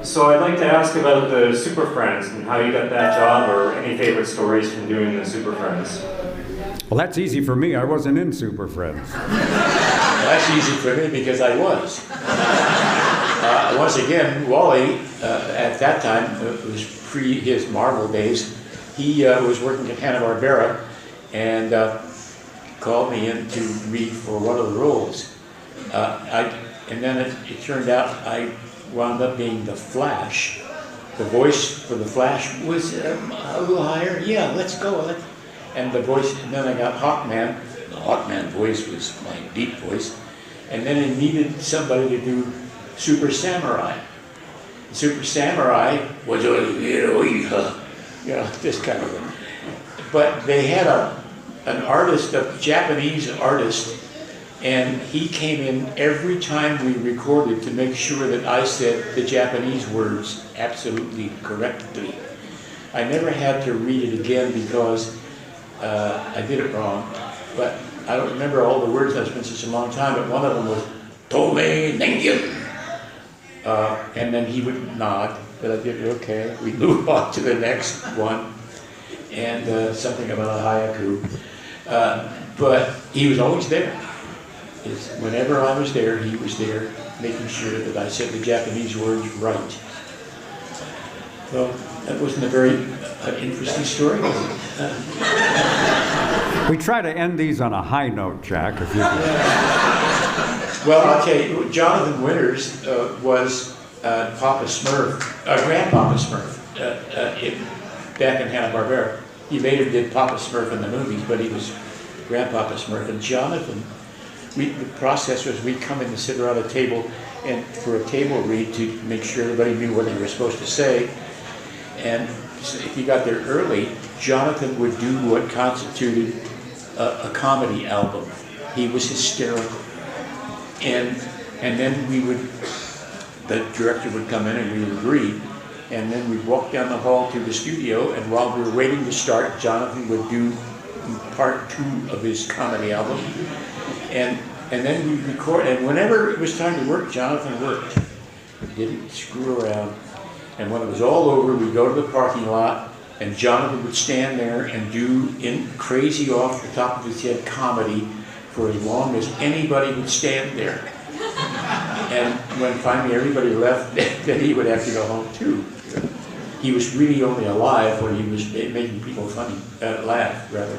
So I'd like to ask about the Super Friends and how you got that job, or any favorite stories from doing the Super Friends. Well, that's easy for me. I wasn't in Super Friends. That's easy for me because I was. Once again, Wally, at that time, it was pre his Marvel days, he was working at Hanna-Barbara and called me in to read for one of the roles. And then it turned out I wound up being the Flash. The voice for the Flash was a little higher. Yeah, let's go. And the voice, and then I got Hawkman. The Hawkman voice was my deep voice. And then it needed somebody to do Super Samurai. Super Samurai was, this kind of thing. But they had an artist, a Japanese artist, and he came in every time we recorded to make sure that I said the Japanese words absolutely correctly. I never had to read it again because I did it wrong, but I don't remember all the words. That's been such a long time, but one of them was Tome Nengen. And then he would nod, but I did okay. We move on to the next one, and something about a haiku. But he was always there. Whenever I was there, he was there, making sure that I said the Japanese words right. Well, that wasn't a very interesting story, was it? We try to end these on a high note, Jack, if you can. Well, I'll tell you, Jonathan Winters was Papa Smurf, Grandpapa Smurf, back in Hanna-Barbara. He later did Papa Smurf in the movies, but he was Grandpapa Smurf. And Jonathan, the process was we'd come in and sit around a table and for a table read to make sure everybody knew what they were supposed to say. And if you got there early, Jonathan would do what constituted a comedy album. He was hysterical. And then the director would come in and we would read, and then we'd walk down the hall to the studio, and while we were waiting to start, Jonathan would do part 2 of his comedy album. And then we'd record, and whenever it was time to work, Jonathan worked. He didn't screw around. And when it was all over, we'd go to the parking lot, and Jonathan would stand there and do crazy off the top of his head comedy for as long as anybody would stand there. And when finally everybody left, then he would have to go home too. He was really only alive when he was making people laugh, rather.